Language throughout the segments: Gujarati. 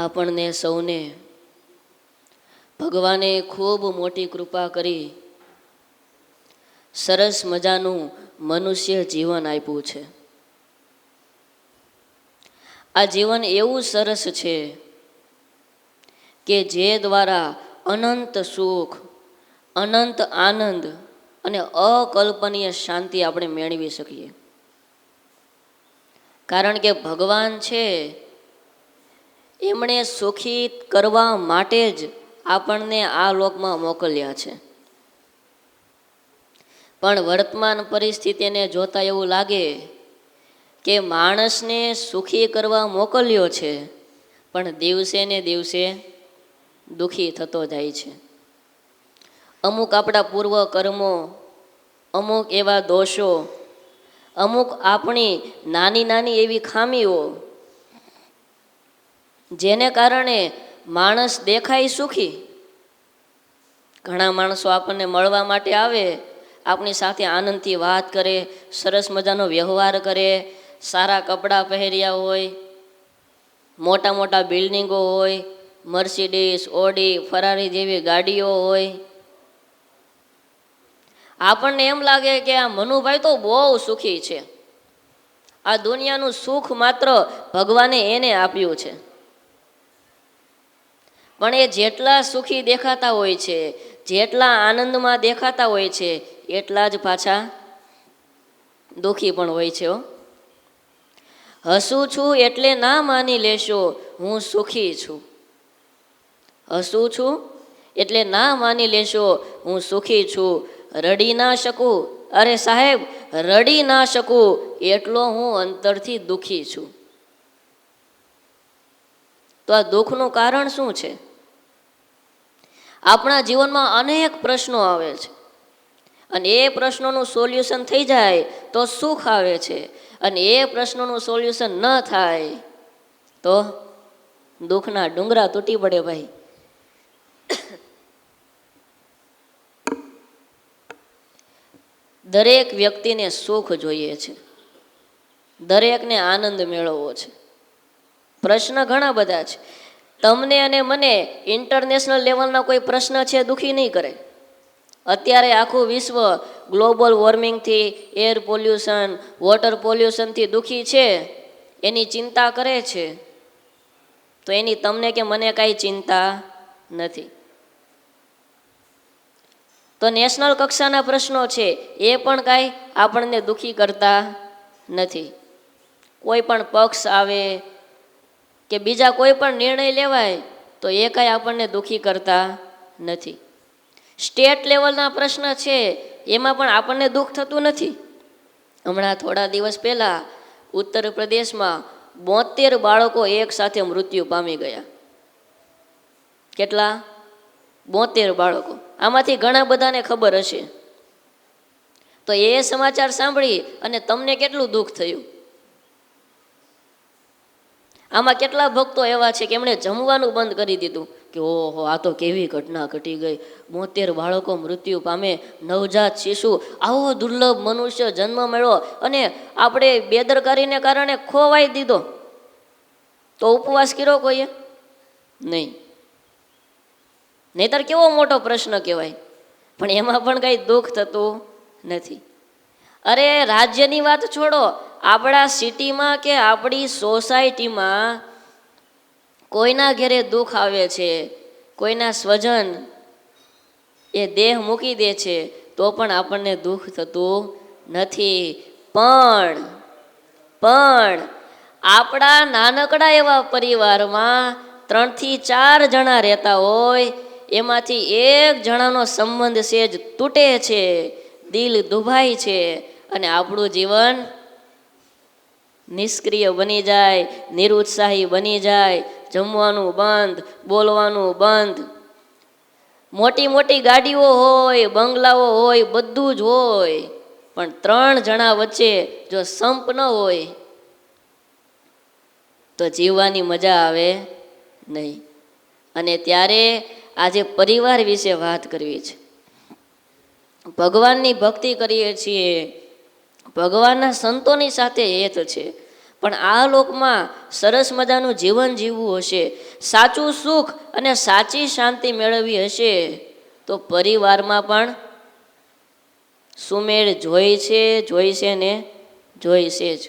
આપણને સૌને ભગવાને ખૂબ મોટી કૃપા કરી સરસ મજાનું મનુષ્ય જીવન આપ્યું છે. આ જીવન એવું સરસ છે કે જે દ્વારા અનંત સુખ, અનંત આનંદ અને અકલ્પનીય શાંતિ આપણે મેળવી શકીએ. કારણ કે ભગવાન છે એમણે સુખી કરવા માટે જ આપણને આ લોકમાં મોકલ્યા છે. પણ વર્તમાન પરિસ્થિતિને જોતા એવું લાગે કે માણસને સુખી કરવા મોકલ્યો છે, પણ દિવસે ને દિવસે દુઃખી થતો જાય છે. અમુક આપણા પૂર્વ કર્મો, અમુક એવા દોષો, અમુક આપણી નાની નાની એવી ખામીઓ, જેને કારણે માણસ દેખાય સુખી. ઘણા માણસો આપણને મળવા માટે આવે, આપણી સાથે આનંદથી વાત કરે, સરસ મજાનો વ્યવહાર કરે, સારા કપડાં પહેર્યા હોય, મોટા મોટા બિલ્ડિંગો હોય, મર્સિડીઝ, ઓડી, ફરારી જેવી ગાડીઓ હોય. આપણને એમ લાગે કે આ મનુભાઈ તો બહુ સુખી છે, આ દુનિયાનું સુખ માત્ર ભગવાને એને આપ્યું છે. પણ એ જેટલા સુખી દેખાતા હોય છે, જેટલા આનંદમાં દેખાતા હોય છે, એટલા જ પાછા દુઃખી પણ હોય છે. હસું છું એટલે ના માની લેશો હું સુખી છું. હસું છું એટલે ના માની લેશો હું સુખી છું. રડી ના શકું, અરે સાહેબ રડી ના શકું એટલો હું અંતરથી દુઃખી છું. તો આ દુઃખનું કારણ શું છે? આપણા જીવનમાં અનેક પ્રશ્નો આવે છે, અને એ પ્રશ્નોનું સોલ્યુશન થઈ જાય તો સુખ આવે છે, અને એ પ્રશ્નોનું સોલ્યુશન ન થાય તો દુઃખના ડુંગરા તૂટી પડે. ભાઈ, દરેક વ્યક્તિને સુખ જોઈએ છે, દરેકને આનંદ મેળવવો છે. પ્રશ્ન ઘણા બધા છે. તમને અને મને ઇન્ટરનેશનલ લેવલના કોઈ પ્રશ્ન છે દુઃખી નહીં કરે. અત્યારે આખું વિશ્વ ગ્લોબલ વોર્મિંગથી, એર પોલ્યુશન, વોટર પોલ્યુશનથી દુઃખી છે, એની ચિંતા કરે છે. તો એની તમને કે મને કાંઈ ચિંતા નથી. તો નેશનલ કક્ષાના પ્રશ્નો છે એ પણ કાંઈ આપણને દુઃખી કરતા નથી. કોઈ પણ પક્ષ આવે કે બીજા કોઈ પણ નિર્ણય લેવાય તો એ કાંઈ આપણને દુઃખી કરતા નથી. સ્ટેટ લેવલના પ્રશ્ન છે એમાં પણ આપણને દુઃખ થતું નથી. હમણાં થોડા દિવસ પહેલાં ઉત્તર પ્રદેશમાં 72 બાળકો એક સાથે મૃત્યુ પામી ગયા. કેટલા? 72 બાળકો. આમાંથી ઘણા બધાને ખબર હશે. તો એ સમાચાર સાંભળી અને તમને કેટલું દુઃખ થયું? આમાં કેટલા ભક્તો એવા છે કે એમણે જમવાનું બંધ કરી દીધું કે ઓહો, આ તો કેવી ઘટના ઘટી ગઈ. 72 બાળકો મૃત્યુ પામે, નવજાત શિશુ, આવો દુર્લભ મનુષ્ય જન્મ મળ્યો અને આપણે બેદરકારીને કારણે ખોવાઈ દીધો. તો ઉપવાસ કર્યો કોઈએ? નહીં. નહીતર કેવો મોટો પ્રશ્ન કહેવાય. પણ એમાં પણ કંઈ દુઃખ થતું નથી. અરે રાજ્યની વાત છોડો, આપણા સિટીમાં કે આપણી સોસાયટીમાં કોઈના ઘરે દુઃખ આવે છે, કોઈના સ્વજન એ દેહ મૂકી દે છે, તો પણ આપણને દુઃખ થતું નથી. પણ આપણા નાનકડા એવા પરિવારમાં 3 થી 4 જણા રહેતા હોય, એમાંથી એક જણાનો સંબંધ સેજ તૂટે છે, દિલ દુભાય છે, અને આપણું જીવન નિષ્ક્રિય બની જાય, નિરુત્સાહી બની જાય, જમવાનું બંધ, બોલવાનું બંધ. મોટી મોટી ગાડીઓ હોય, બંગલાઓ હોય, બધું જ હોય, પણ 3 જણા વચ્ચે જો સંપ ન હોય તો જીવવાની મજા આવે નહીં. અને ત્યારે આજે પરિવાર વિશે વાત કરવી છે. ભગવાનની ભક્તિ કરીએ છીએ, ભગવાનના સંતોની સાથે હેત છે, પણ આ લોકમાં સરસ મજાનું જીવન જીવવું હશે, સાચું સુખ અને સાચી શાંતિ મેળવવી હશે, તો પરિવારમાં પણ સુમેળ જોઈશે ને જોઈશે જ.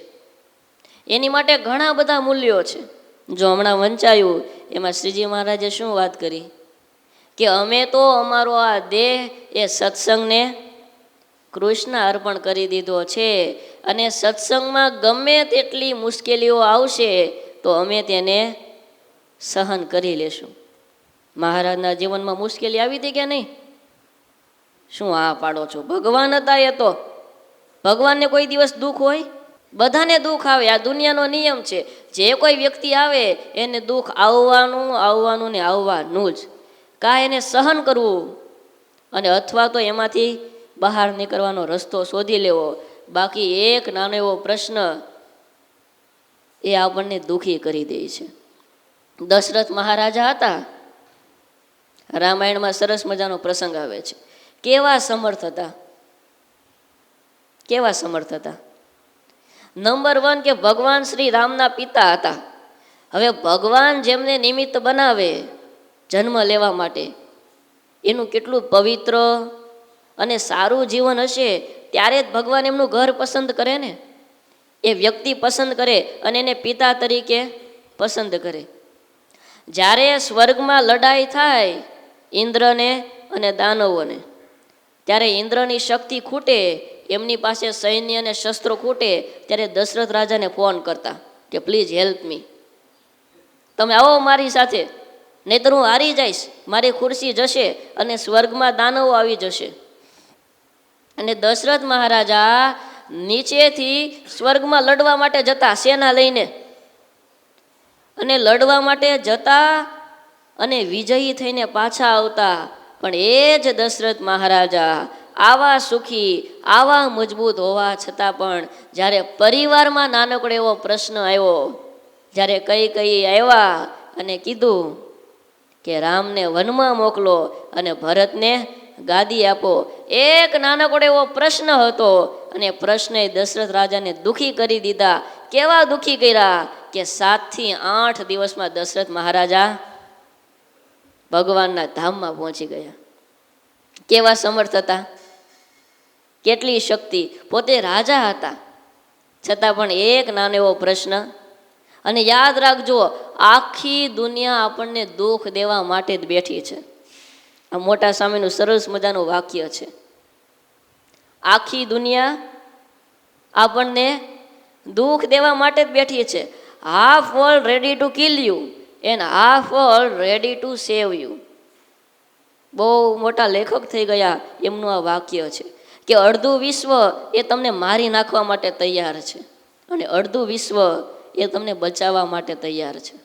એની માટે ઘણા બધા મૂલ્યો છે. જો હમણાં વંચાયું એમાં શ્રીજી મહારાજે શું વાત કરી કે અમે તો અમારો આ દેહ એ સત્સંગને કૃષ્ણ અર્પણ કરી દીધો છે, અને સત્સંગમાં ગમે તેટલી મુશ્કેલીઓ આવશે તો અમે તેને સહન કરી લેશું. મહારાજના જીવનમાં મુશ્કેલી આવી હતી કે નહીં? શું આ પાડો છો? ભગવાન હતા એ તો. ભગવાનને કોઈ દિવસ દુઃખ હોય? બધાને દુઃખ આવે, આ દુનિયાનો નિયમ છે. જે કોઈ વ્યક્તિ આવે એને દુઃખ આવવાનું ને આવવાનું જ. કાં એને સહન કરવું અને અથવા તો એમાંથી બહાર નીકળવાનો રસ્તો શોધી લેવો. બાકી એક નાનો એવો પ્રશ્ન એ આપણને દુઃખી કરી દે છે. દશરથ મહારાજા હતા. રામાયણમાં સરસ મજાનો પ્રસંગ આવે છે. કેવા સમર્થ હતા, કેવા સમર્થ હતા. નંબર 1 કે ભગવાન શ્રી રામના પિતા હતા. હવે ભગવાન જેમને નિમિત્ત બનાવે જન્મ લેવા માટે, એનું કેટલું પવિત્ર અને સારું જીવન હશે, ત્યારે જ ભગવાન એમનું ઘર પસંદ કરે ને. એ વ્યક્તિ પસંદ કરે અને એને પિતા તરીકે પસંદ કરે. જ્યારે સ્વર્ગમાં લડાઈ થાય ઇન્દ્રને અને દાનવોને, ત્યારે ઇન્દ્રની શક્તિ ખૂટે, એમની પાસે સૈન્ય અને શસ્ત્રો ખૂટે, ત્યારે દશરથ રાજાને ફોન કરતા કે પ્લીઝ હેલ્પ મી, તમે આવો મારી સાથે, નહીતર હું હારી જઈશ, મારી ખુરશી જશે અને સ્વર્ગમાં દાનવો આવી જશે. અને દશરથ મહારાજા નીચેથી સ્વર્ગમાં લડવા માટે જતા સેના લઈને, અને લડવા માટે જતા અને વિજયી થઈને પાછા આવતા. પણ એ જ દશરથ મહારાજા આવા સુખી, આવા મજબૂત હોવા છતાં પણ જ્યારે પરિવારમાં નાનકડો એવો પ્રશ્ન આવ્યો, જ્યારે કઈ આવ્યા અને કીધું કે રામને વનમાં મોકલો અને ભરતને ગાદી આપો, એક નાનકડો એવો પ્રશ્ન હતો અને પ્રશ્ને દશરથ રાજાને દુઃખી કરી દીધા. કેવા દુઃખી કર્યા કે 7 થી 8 દિવસમાં દશરથ મહારાજા ભગવાનના ધામમાં પહોંચી ગયા. કેવા સમર્થ હતા, કેટલી શક્તિ. પોતે રાજા હતા છતાં પણ એક નાનો એવો પ્રશ્ન. અને યાદ રાખજો, આખી દુનિયા આપણને દુઃખ દેવા માટે જ બેઠી છે. આ મોટા સ્વામીનું સરસ મજાનું વાક્ય છે. આખી દુનિયા આપણને દુઃખ દેવા માટે જ બેઠી છે. Half world ready to kill you and half world ready to save you. બહુ મોટા લેખક થઈ ગયા, એમનું આ વાક્ય છે કે અડધું વિશ્વ એ તમને મારી નાખવા માટે તૈયાર છે અને અડધું વિશ્વ એ તમને બચાવવા માટે તૈયાર છે.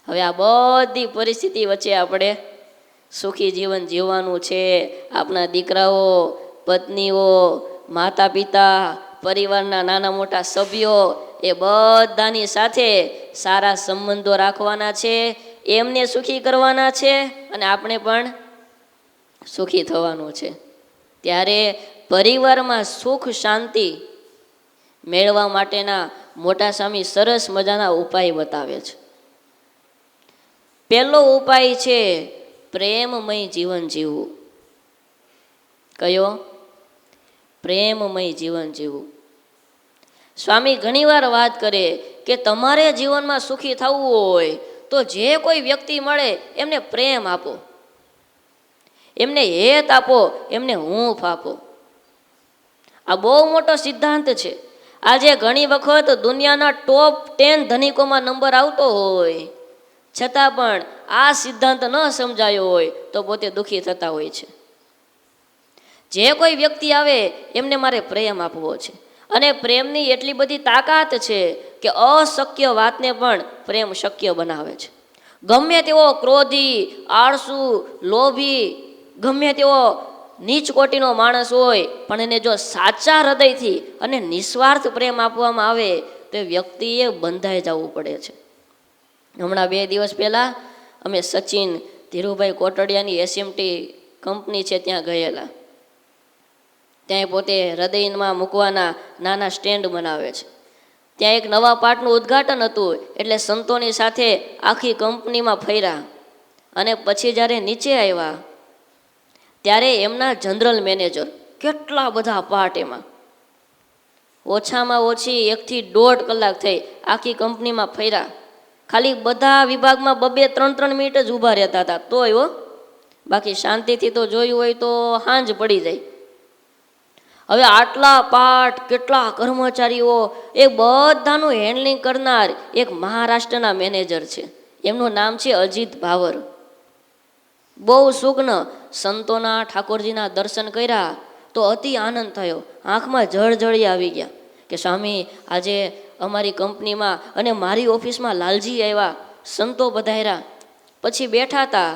હવે આ બધી પરિસ્થિતિ વચ્ચે આપણે સુખી જીવન જીવવાનું છે. આપણા દીકરાઓ, પત્નીઓ, માતા પિતા, પરિવારના નાના મોટા સભ્યો એ બધાની સાથે સારા સંબંધો રાખવાના છે, એમને સુખી કરવાના છે અને આપણે પણ સુખી થવાનું છે. ત્યારે પરિવારમાં સુખ શાંતિ મેળવવા માટેના મોટા સ્વામી સરસ મજાના ઉપાય બતાવે છે. પહેલો ઉપાય છે પ્રેમમય જીવન જીવવું. કયો? પ્રેમમય જીવન જીવવું. સ્વામી ઘણીવાર વાત કરે કે તમારે જીવનમાં સુખી થવું હોય તો જે કોઈ વ્યક્તિ મળે એમને પ્રેમ આપો, એમને હેત આપો, એમને હૂંફ આપો. આ બહુ મોટો સિદ્ધાંત છે. આજે ઘણી વખત દુનિયાના ટોપ 10 ધનિકોમાં નંબર આવતો હોય છતાં પણ આ સિદ્ધાંત ન સમજાયો હોય તો પોતે દુઃખી થતા હોય છે. જે કોઈ વ્યક્તિ આવે એમને મારે પ્રેમ આપવો છે, અને પ્રેમની એટલી બધી તાકાત છે કે અશક્ય વાતને પણ પ્રેમ શક્ય બનાવે છે. ગમે તેવો ક્રોધી, આળસુ, લોભી, ગમે તેવો નીચ કોટીનો માણસ હોય પણ એને જો સાચા હૃદયથી અને નિસ્વાર્થ પ્રેમ આપવામાં આવે તો વ્યક્તિએ બંધાઈ જવું પડે છે. હમણાં 2 દિવસ પહેલાં અમે સચિન ધીરુભાઈ કોટડિયાની એસએમટી કંપની છે ત્યાં ગયેલા. ત્યાં પોતે હૃદયમાં મૂકવાના નાના સ્ટેન્ડ બનાવે છે. ત્યાં એક નવા પાર્ટનું ઉદ્ઘાટન હતું એટલે સંતોની સાથે આખી કંપનીમાં ફર્યા અને પછી જ્યારે નીચે આવ્યા ત્યારે એમના જનરલ મેનેજર, કેટલા બધા પાર્ટ એમાં, ઓછામાં ઓછી 1 થી 1.5 કલાક થઈ આખી કંપનીમાં ફર્યા, ખાલી બધા વિભાગમાં 2-3 મિનિટ જ ઊભા રહેતા હતા તોય હો, બાકી શાંતિથી તો જોયું હોય તો સાંજ પડી જાય. હવે આટલા પાઠ, કેટલા કર્મચારીઓ, એ બધાનું હેન્ડલિંગ કરનાર એક મહારાષ્ટ્રના મેનેજર છે, એમનું નામ છે અજીત ભાવર. બહુ સુગ્ન સંતોના ઠાકોરજીના દર્શન કર્યા તો અતિ આનંદ થયો, આંખમાં જળજળી આવી ગયા કે સ્વામી આજે અમારી કંપનીમાં અને મારી ઓફિસમાં લાલજી આવ્યા, સંતો પધાર્યા. પછી બેઠા હતા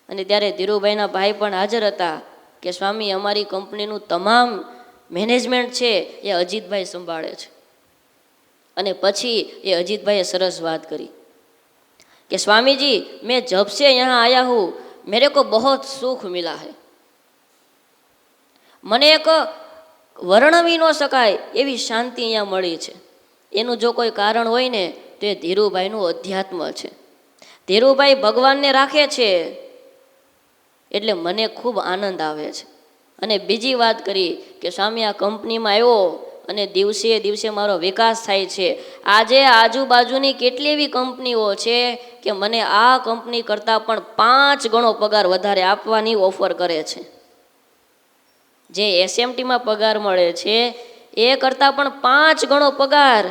અને ત્યારે ધીરુભાઈના ભાઈ પણ હાજર હતા કે સ્વામી અમારી કંપનીનું તમામ મેનેજમેન્ટ છે એ અજીતભાઈ સંભાળે છે. અને પછી એ અજીતભાઈએ સરસ વાત કરી कि स्वामी जी मैं जब से यहाँ आया हूँ मेरे को बहुत सुख मिला है. મને એક વર્ણવી ન શકાય એવી શાંતિ અહીંયા મળી છે. એનું જો કોઈ કારણ હોય ને તો એ ધીરુભાઈનું અધ્યાત્મ છે. ધીરુભાઈ ભગવાનને રાખે છે એટલે મને ખૂબ આનંદ આવે છે. અને બીજી વાત કરી કે સ્વામી આ કંપનીમાં આવ્યો અને દિવસે દિવસે મારો વિકાસ થાય છે. આજે આજુબાજુની કેટલી એવી કંપનીઓ છે કે મને આ કંપની કરતાં પણ 5 ગણો પગાર વધારે આપવાની ઓફર કરે છે. જે એસએમટીમાં પગાર મળે છે એ કરતાં પણ 5 ગણો પગાર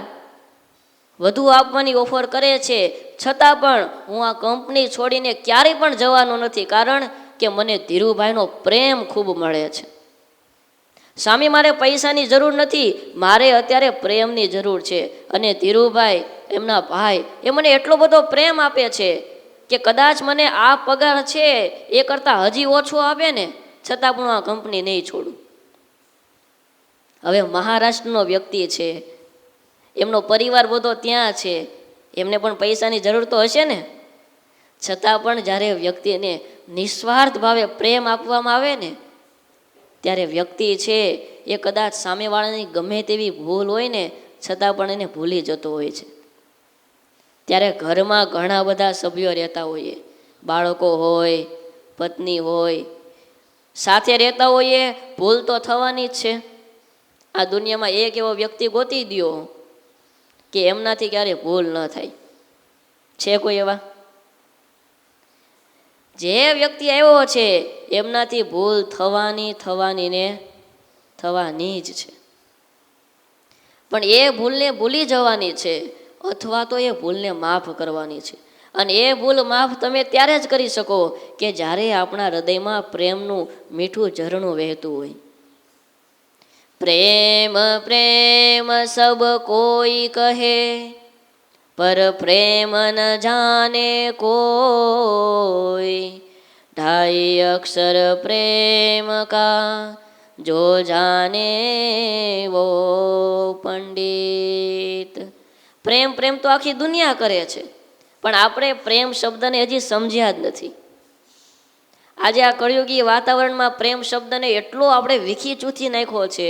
વધુ આપવાની ઓફર કરે છે. છતાં પણ હું આ કંપની છોડીને ક્યારેય પણ જવાનો નથી, કારણ કે મને ધીરુભાઈનો પ્રેમ ખૂબ મળે છે. સ્વામી મારે પૈસાની જરૂર નથી, મારે અત્યારે પ્રેમની જરૂર છે. અને ધીરુભાઈ એમના ભાઈ એ મને એટલો બધો પ્રેમ આપે છે કે કદાચ મને આ પગાર છે એ કરતાં હજી ઓછો આપે ને છતાં પણ આ કંપની નહીં છોડું. હવે મહારાષ્ટ્રનો વ્યક્તિ છે, એમનો પરિવાર બધો ત્યાં છે, એમને પણ પૈસાની જરૂર તો હશે ને, છતાં પણ જ્યારે વ્યક્તિને નિસ્વાર્થ ભાવે પ્રેમ આપવામાં આવે ને ત્યારે વ્યક્તિ છે એ કદાચ સામેવાળાની ગમે તેવી ભૂલ હોય ને છતાં પણ એને ભૂલી જતો હોય છે. ત્યારે ઘરમાં ઘણા બધા સભ્યો રહેતા હોઈએ, બાળકો હોય, પત્ની હોય, સાથે રહેતા હોઈએ, ભૂલ તો થવાની જ છે. આ દુનિયામાં એક એવો વ્યક્તિ ગોતી દો કે એમનાથી ક્યારેય ભૂલ ન થાય. છે કોઈ એવા? જે વ્યક્તિ આવ્યો છે એમનાથી ભૂલ થવાની ને થવાની જ છે. પણ એ ભૂલને ભૂલી જવાની છે અથવા તો એ ભૂલને માફ કરવાની છે. અને એ ભૂલ માફ તમે ત્યારે જ કરી શકો કે જ્યારે આપણા હૃદયમાં પ્રેમનું મીઠું ઝરણું વહેતું હોય. પ્રેમ પ્રેમ સબ કોઈ કહે પર પ્રેમ ન જાને કોઈ, 2.5 અક્ષર પ્રેમ કા જો જાને વો પંડિત. પ્રેમ પ્રેમ તો આખી દુનિયા કરે છે, પણ આપણે પ્રેમ શબ્દને હજી સમજ્યા જ નથી. આજે આ કળિયુગી વાતાવરણમાં પ્રેમ શબ્દને એટલો આપણે વીખી ચૂથી નાખ્યો છે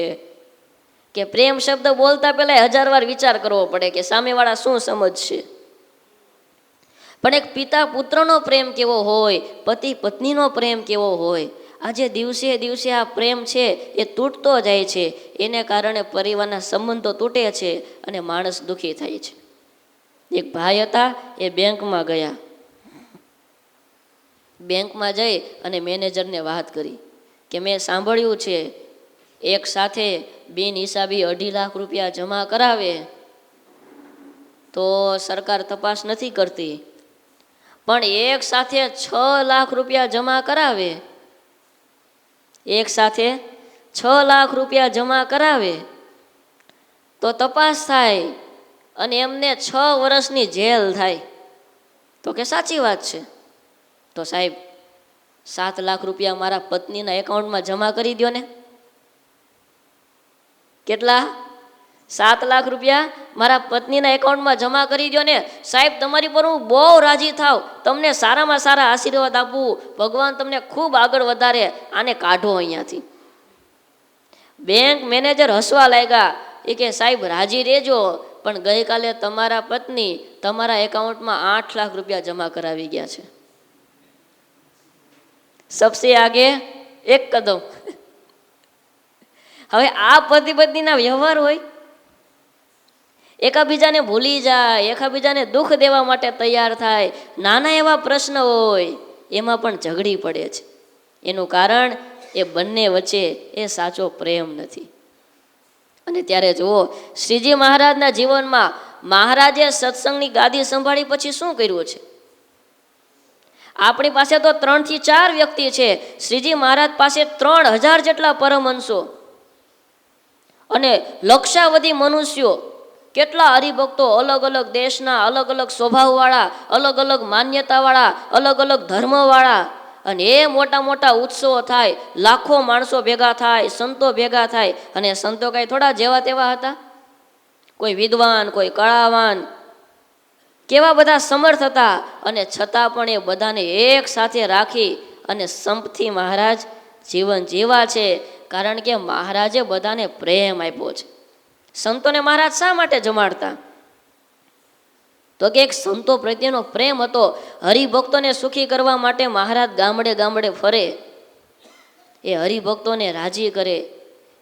કે પ્રેમ શબ્દ બોલતા પહેલા 1000 વાર વિચાર કરવો પડે કે સામેવાળા શું સમજશે. પણ એક પિતા પુત્રનો પ્રેમ કેવો હોય, પતિ પત્નીનો પ્રેમ કેવો હોય, આજે દિવસે દિવસે આ પ્રેમ છે એ તૂટતો જાય છે. એને કારણે પરિવારના સંબંધો તૂટે છે અને માણસ દુઃખી થાય છે. એક ભાઈ હતા, એ બેંકમાં ગયા. બેંકમાં જઈ અને મેનેજરને વાત કરી કે મેં સાંભળ્યું છે એક સાથે બિન હિસાબી 2.5 લાખ રૂપિયા જમા કરાવે તો સરકાર તપાસ નથી કરતી, પણ એક સાથે 6 લાખ રૂપિયા જમા કરાવે, એક સાથે 6 લાખ રૂપિયા જમા કરાવે તો તપાસ થાય અને એમને 6 વર્ષની જેલ થાય. તો કે સાચી વાત છે. તો સાહેબ 7 લાખ રૂપિયા મારા પત્નીના એકાઉન્ટમાં જમા કરી દો ને. કેટલા? 7 લાખ રૂપિયા મારા પત્નીના એકાઉન્ટમાં જમા કરી દો ને. સાહેબ તમારી પર હું બહુ રાજી થાવ, તમને સારામાં સારા આશીર્વાદ આપું, ભગવાન તમને ખૂબ આગળ વધારે, આને કાઢો અહીંયાથી. બેંક મેનેજર હસવા લાગ્યા. એ કે સાહેબ રાજી રહેજો, પણ ગઈકાલે તમારા પત્ની તમારા એકાઉન્ટમાં 8 લાખ રૂપિયા જમા કરાવી ગયા છે. સબસે આગે એક કદમ. હવે આ પતિ પત્નીના વ્યવહાર હોય, એકાબીજાને ભૂલી જાય, એકાબીજાને દુઃખ દેવા માટે તૈયાર થાય, નાના એવા પ્રશ્ન હોય એમાં પણ ઝઘડી પડે છે. એનું કારણ એ બંને વચ્ચે એ સાચો પ્રેમ નથી. અને ત્યારે જુઓ શ્રીજી મહારાજના જીવનમાં મહારાજે સત્સંગની ગાદી સંભાળી પછી શું કર્યું છે? આપણી પાસે તો 3 થી 4 વ્યક્તિ છે, શ્રીજી મહારાજ પાસે 3000 જેટલા પરમહંસો અને લક્ષાવધિ મનુષ્યો, કેટલા હરિભક્તો, અલગ અલગ દેશના, અલગ અલગ સ્વભાવવાળા, અલગ અલગ માન્યતાવાળા, અલગ અલગ ધર્મવાળા. અને એ મોટા મોટા ઉત્સવો થાય, લાખો માણસો ભેગા થાય, સંતો ભેગા થાય. અને સંતો કાંઈ થોડા જેવા તેવા હતા? કોઈ વિદ્વાન, કોઈ કળાવાન, કેવા બધા સમર્થ હતા. અને છતાં પણ એ બધાને એક સાથે રાખી અને સંપથી મહારાજ જીવન જીવા છે. કારણ કે મહારાજે બધાને પ્રેમ આપ્યો છે. સંતોને મહારાજ શા માટે જમાડતા? તો કે એક સંતો પ્રત્યેનો પ્રેમ હતો. હરિભક્તોને સુખી કરવા માટે મહારાજ ગામડે ગામડે ફરે, એ હરિભક્તોને રાજી કરે,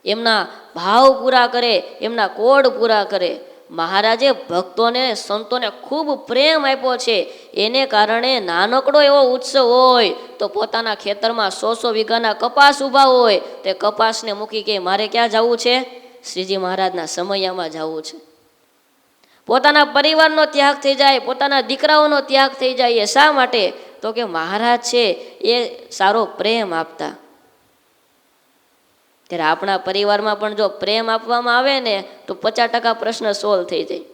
એમના ભાવ પૂરા કરે, એમના કોડ પૂરા કરે. મહારાજે ભક્તોને, સંતોને ખૂબ પ્રેમ આપ્યો છે. એને કારણે નાનકડો એવો ઉત્સવ હોય તો પોતાના ખેતરમાં 100 વીઘાના કપાસ ઊભા હોય, તે કપાસને મૂકી કે મારે ક્યાં જવું છે? શ્રીજી મહારાજના સમયમાં જવું છે. પોતાના પરિવારનો ત્યાગ થઈ જાય, પોતાના દીકરાઓનો ત્યાગ થઈ જાય. એ શા માટે? તો કે મહારાજ છે એ સારો પ્રેમ આપતા. ત્યારે આપણા પરિવારમાં પણ જો પ્રેમ આપવામાં આવે ને તો 50% પ્રશ્ન સોલ્વ થઈ જાય.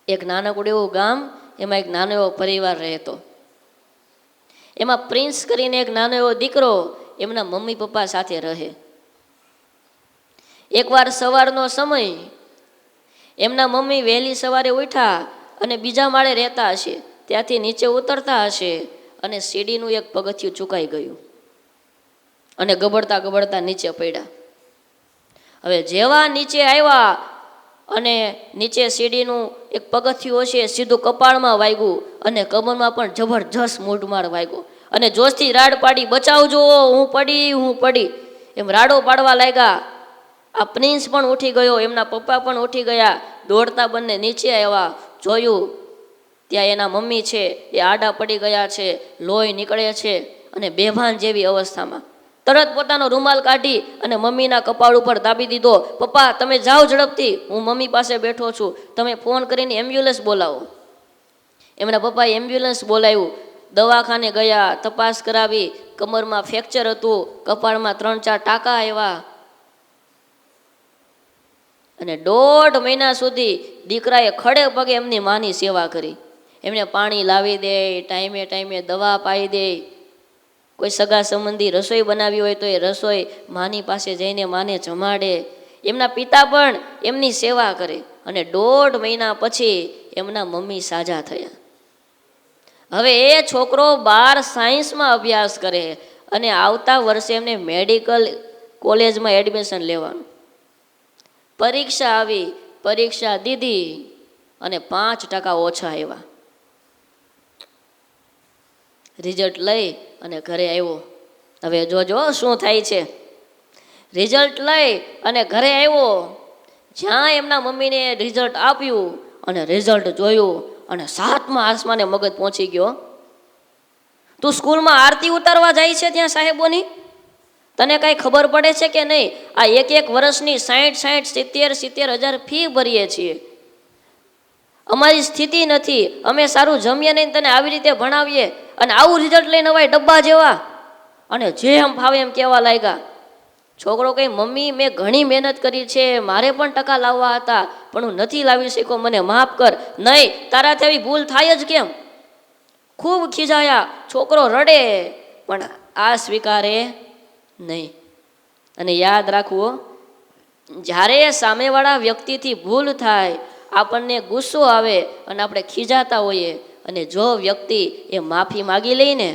એક નાનકડું એવું ગામ, એમાં એક નાનો એવો પરિવાર રહેતો. એમાં પ્રિન્સ કરીને એક નાનો એવો દીકરો એમના મમ્મી પપ્પા સાથે રહે. એકવાર સવારનો સમય, એમના મમ્મી વહેલી સવારે ઉઠ્યા અને બીજા માળે રહેતા હશે, ત્યાંથી નીચે ઉતરતા હશે અને સીડીનું એક પગથિયું ચૂકાઈ ગયું અને ગબડતા ગબડતા નીચે પડ્યા. હવે જેવા નીચે આવ્યા અને નીચે સીડીનું એક પગથિયું હશે સીધું કપાળમાં વાગ્યું અને કમરમાં પણ જબરજસ્ત મૂઢમાર વાગ્યો. અને જોશથી રાડ પાડી, બચાવજો, હું પડી એમ રાડો પાડવા લાગ્યા. આ પ્રિન્સ પણ ઉઠી ગયો, એમના પપ્પા પણ ઉઠી ગયા. દોડતા બંને નીચે આવ્યા, જોયું ત્યાં એના મમ્મી છે એ આડા પડી ગયા છે, લોહી નીકળે છે અને બેભાન જેવી અવસ્થામાં. તરત પોતાનો રૂમાલ કાઢી અને મમ્મીના કપાળ ઉપર દાબી દીધો. પપ્પા તમે જાઓ ઝડપથી, હું મમ્મી પાસે બેઠો છું, તમે ફોન કરીને એમ્બ્યુલન્સ બોલાવો. એમના પપ્પાએ એમ્બ્યુલન્સ બોલાવ્યું, દવાખાને ગયા, તપાસ કરાવી, કમરમાં ફ્રેક્ચર હતું, કપાળમાં 3-4 ટાંકા આવ્યા. અને 1.5 મહિના સુધી દીકરાએ ખડે પગે એમની માની સેવા કરી. એમને પાણી લાવી દે, ટાઈમે ટાઈમે દવા પાઈ દે. કોઈ સગા સંબંધી રસોઈ બનાવી હોય તો એ રસોઈ માની પાસે જઈને માને જમાડે. એમના પિતા પણ એમની સેવા કરે. અને 1.5 મહિના પછી એમના મમ્મી સાજા થયા. હવે એ છોકરો 12 સાયન્સમાં અભ્યાસ કરે અને આવતા વર્ષે એમને મેડિકલ કોલેજમાં એડમિશન લેવાનું. પરીક્ષા આવી, પરીક્ષા દીધી અને 5% ઓછા આવ્યા. રિઝલ્ટ લઈ અને ઘરે આવ્યો. હવે જોજો શું થાય છે. રિઝલ્ટ લઈ અને ઘરે આવ્યો, જ્યાં એમના મમ્મીને રિઝલ્ટ આપ્યું અને રિઝલ્ટ જોયું અને 7મા આસમાને મગજ પહોંચી ગયો. તું સ્કૂલમાં આરતી ઉતારવા જાય છે ત્યાં સાહેબોની, તને કાંઈ ખબર પડે છે કે નહીં? આ એક વર્ષની 60,000-70,000 ફી ભરીએ છીએ. અમારી સ્થિતિ નથી, અમે સારું જમીએ નહીં, તને આવી રીતે ભણાવીએ અને આવું રિઝલ્ટ લઈને અવાય ડબ્બા જેવા. અને જેમ ફાવે એમ કહેવા લાગ્યા. છોકરો કહે મમ્મી મેં ઘણી મહેનત કરી છે, મારે પણ ટકા લાવવા હતા પણ હું નથી લાવી શક્યો, મને માફ કર. નહીં, તારાથી આવી ભૂલ થાય જ કેમ? ખૂબ ખીજાયા. છોકરો રડે પણ આ સ્વીકારે નહીં. અને યાદ રાખવું, જ્યારે સામેવાળા વ્યક્તિથી ભૂલ થાય, આપણને ગુસ્સો આવે અને આપણે ખીજાતા હોઈએ અને જો વ્યક્તિ એ માફી માગી લઈને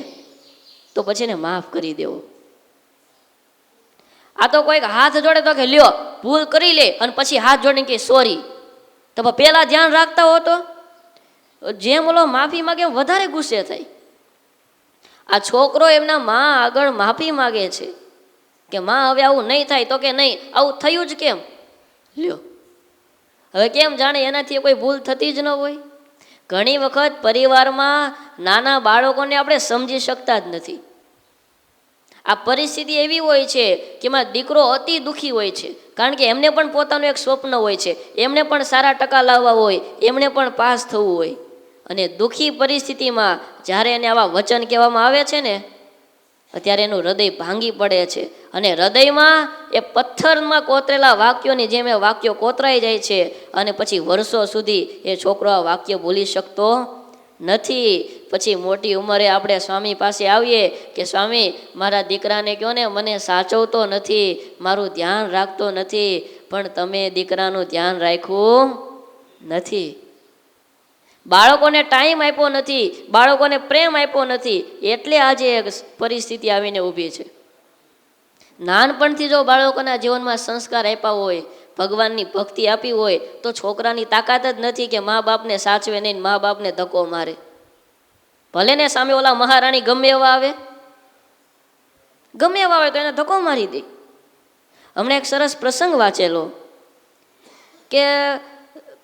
તો પછી એને માફ કરી દેવો. આ તો કોઈક હાથ જોડે તો કે લ્યો ભૂલ કરી લે અને પછી હાથ જોડીને કે સોરી, તો પહેલાં ધ્યાન રાખતા હો તો જેમ ઓલો માફી માગે એમ વધારે ગુસ્સે થાય. આ છોકરો એમના મા આગળ માફી માગે છે કે માં હવે આવું નહીં થાય, તો કે નહીં, આવું થયું જ કેમ? લ્યો, હવે કેમ જાણે એનાથી કોઈ ભૂલ થતી જ ન હોય. ઘણી વખત પરિવારમાં નાના બાળકોને આપણે સમજી શકતા જ નથી. આ પરિસ્થિતિ એવી હોય છે કે એમાં દીકરો અતિ દુઃખી હોય છે, કારણ કે એમને પણ પોતાનું એક સ્વપ્ન હોય છે, એમને પણ સારા ટકા લાવવા હોય, એમને પણ પાસ થવું હોય. અને દુઃખી પરિસ્થિતિમાં જ્યારે એને આવા વચન કહેવામાં આવે છે ને, અત્યારે એનું હૃદય ભાંગી પડે છે. અને હૃદયમાં એ પથ્થરમાં કોતરેલા વાક્યોની જેમ એ વાક્યો કોતરાઈ જાય છે. અને પછી વર્ષો સુધી એ છોકરો આ વાક્ય બોલી શકતો નથી. પછી મોટી ઉંમરે આપણે સ્વામી પાસે આવીએ કે સ્વામી, મારા દીકરાને કહો ને, મને સાચવતો નથી, મારું ધ્યાન રાખતો નથી. પણ તમે દીકરાનું ધ્યાન રાખ્યું નથી, બાળકોને ટાઈમ આપ્યો નથી, બાળકોને પ્રેમ આપ્યો નથી, એટલે આજે પરિસ્થિતિ આવીને ઊભી છે. નાનપણથી જો બાળકોના જીવનમાં સંસ્કાર આપ્યા હોય, ભગવાનની ભક્તિ આપી હોય, તો છોકરાની તાકાત જ નથી કે મા બાપને સાચવે નહીં, મા બાપને ધક્કો મારે. ભલે ને સામે ઓલા મહારાણી ગમે એવા આવે તો એને ધક્કો મારી દે. હમણાં એક સરસ પ્રસંગ વાંચેલો કે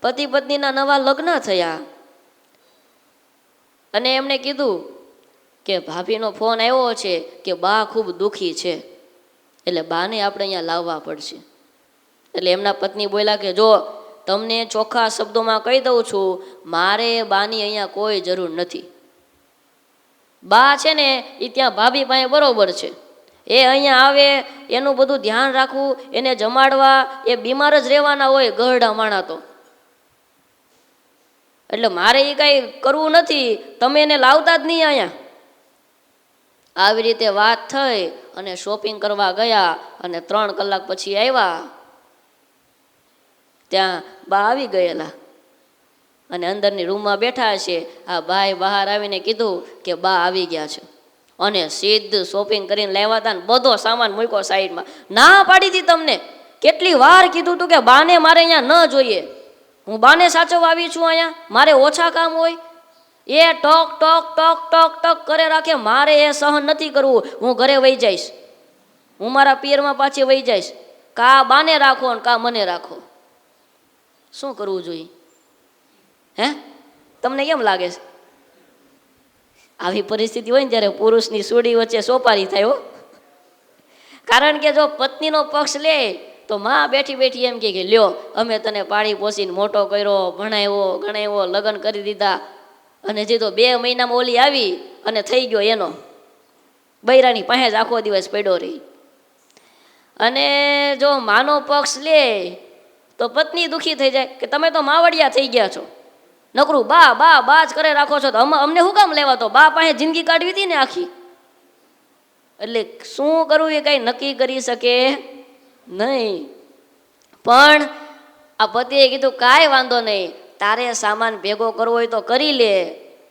પતિ પત્નીના નવા લગ્ન થયા અને એમણે કીધું કે ભાભીનો ફોન આવ્યો છે કે બા ખૂબ દુઃખી છે, એટલે બાને આપણે અહીંયા લાવવા પડશે. એટલે એમના પત્ની બોલ્યા કે જો તમને ચોખ્ખા શબ્દોમાં કહી દઉં છું, મારે બાની અહીંયા કોઈ જરૂર નથી. બા છે ને એ ત્યાં ભાભી પાસે બરોબર છે, એ અહીંયા આવે, એનું બધું ધ્યાન રાખવું, એને જમાડવા, એ બીમાર જ રહેવાના હોય ગરડા માણા તો. એટલે મારે એ કાંઈ કરવું નથી, તમે એને લાવતા જ નહીં અહીંયા. આવી રીતે વાત થઈ અને શોપિંગ કરવા ગયા અને 3 કલાક પછી આવ્યા. ત્યાં બા આવી ગયેલા અને અંદરની રૂમમાં બેઠા છે. આ ભાઈ બહાર આવીને કીધું કે બા આવી ગયા છે, અને સીધું શોપિંગ કરીને લાવ્યા હતા ને બધો સામાન મૂક્યો સાઈડમાં. ના પાડી હતી તમને, કેટલી વાર કીધું હતું કે બાને મારે અહીંયા ન જોઈએ, હું બાને સાચવવા આવી છું, અહીંયા મારે ઓછા કામ હોય. એ talk talk talk talk talk કરે રાખે, મારે એ સહન નથી કરવું, હું ઘરે વહી જઈશ, હું મારા પિયરમાં પાછી વહી જઈશ. કા બાને રાખો ને કા મને રાખો. શું કરવું જોઈએ? હે, તમને કેમ લાગે છે? આવી પરિસ્થિતિ હોય ને ત્યારે પુરુષની સૂડી વચ્ચે સોપારી થાય હો. કારણ કે જો પત્નીનો પક્ષ લે તો માં બેઠી બેઠી એમ કે લ્યો, અમે તને પાળી પોસીને મોટો કર્યો, ભણાવ્યો ગણાવ્યો, લગ્ન કરી દીધા, અને જે તો 2 મહિનામાં ઓલી આવી અને થઈ ગયો એનો, બૈરાની પાસે જ આખો દિવસ પડ્યો રહી. અને જો માનો પક્ષ લે તો પત્ની દુઃખી થઈ જાય કે તમે તો માવડિયા થઈ ગયા છો, નકરું બા બા બા જ કરે રાખો છો, તો અમને શું કામ લેવા? તો બા પાસે જિંદગી કાઢવી હતી ને આખી. એટલે શું કરવું એ કઈ નક્કી કરી શકે નહીં. પણ આ પતિએ કીધું કાંઈ વાંધો નહીં, તારે સામાન ભેગો કરવો હોય તો કરી લે,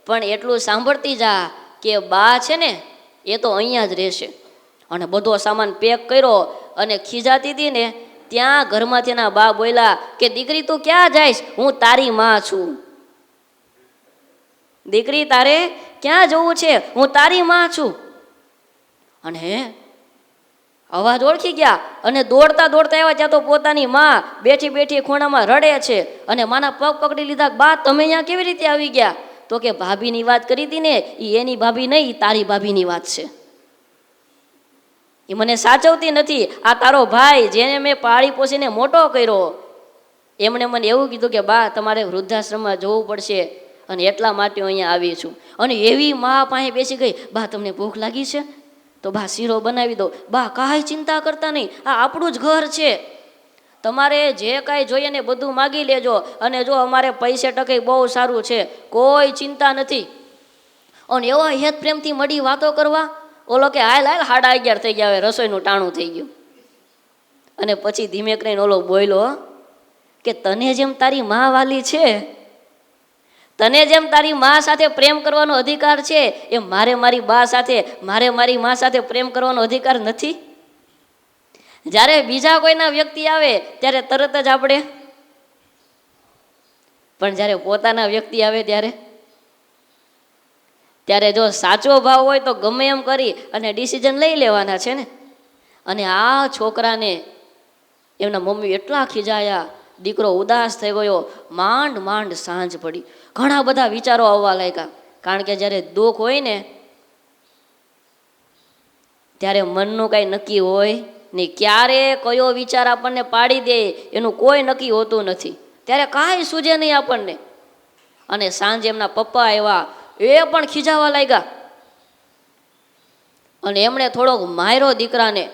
પણ એટલું સાંભળતી જા કે બા છે ને એ તો અહીંયા જ રહેશે. અને બધો સામાન પેક કર્યો અને ખીજાતી હતી ને ત્યાં ઘરમાંથી એના બા બોલ્યા કે દીકરી તું ક્યાં જઈશ? હું તારી માં છું. દીકરી તારે ક્યાં જવું છે? હું તારી માં છું. અને અવાજ ઓળખી ગયા અને દોડતા દોડતા આવ્યા ત્યાં તો પોતાની માં બેઠી બેઠી ખૂણામાં રડે છે. અને માના પગ પકડી લીધા, બા તમે અહીંયા કેવી રીતે આવી ગયા? તો કે ભાભીની વાત કરી હતી ને, એ એની ભાભી નહીં, તારી ભાભીની વાત છે. એ મને સાચવતી નથી, આ તારો ભાઈ જેને મેં પાળી પોસીને મોટો કર્યો, એમણે મને એવું કીધું કે બા તમારે વૃદ્ધાશ્રમમાં જવું પડશે, અને એટલા માટે હું અહીંયા આવી છું. અને એવી મા પાસે બેસી ગઈ, બા તમને ભૂખ લાગી છે તો બા શીરો બનાવી દો. બા કાંઈ ચિંતા કરતા નહીં, આ આપણું જ ઘર છે, તમારે જે કાંઈ જોઈએ ને બધું માગી લેજો, અને જો અમારે પૈસે ટકે બહુ સારું છે, કોઈ ચિંતા નથી. અને એવા હેત પ્રેમથી મળી વાતો કરવા. ઓલો કે હાલ હાલ 11:30 થઈ ગયા, હવે રસોઈનું ટાણું થઈ ગયું. અને પછી ધીમે કરીને ઓલો બોલ્યો કે તને જેમ તારી મા વાલી છે, તને જેમ તારી મા સાથે પ્રેમ કરવાનો અધિકાર છે, એમ મારે મારી બા સાથે, મારે મારી મા સાથે પ્રેમ કરવાનો અધિકાર નથી. જ્યારે બીજા કોઈના વ્યક્તિ આવે ત્યારે તરત જ આપણે પણ જ્યારે પોતાના વ્યક્તિ આવે ત્યારે જો સાચો ભાવ હોય તો ગમે એમ કરી અને ડિસિઝન લઈ લેવાના છે ને. અને આ છોકરાને એમના મમ્મી એટલા ખીજાયા, દીકરો ઉદાસ થઈ ગયો, માંડ માંડ સાંજ પડી. ઘણા બધા વિચારો આવવા લાગ્યા, કારણ કે જ્યારે દુઃખ હોય ને ત્યારે મનનું કાંઈ નક્કી હોય નહીં. ક્યારે કયો વિચાર આપણને પાડી દે એનું કોઈ નક્કી હોતું નથી. ત્યારે કાંઈ સૂજે નહીં આપણને. અને સાંજે એમના પપ્પા આવ્યા, એ પણ ખીજાવા લાગ્યા અને એમણે થોડોક માર્યો દીકરાને.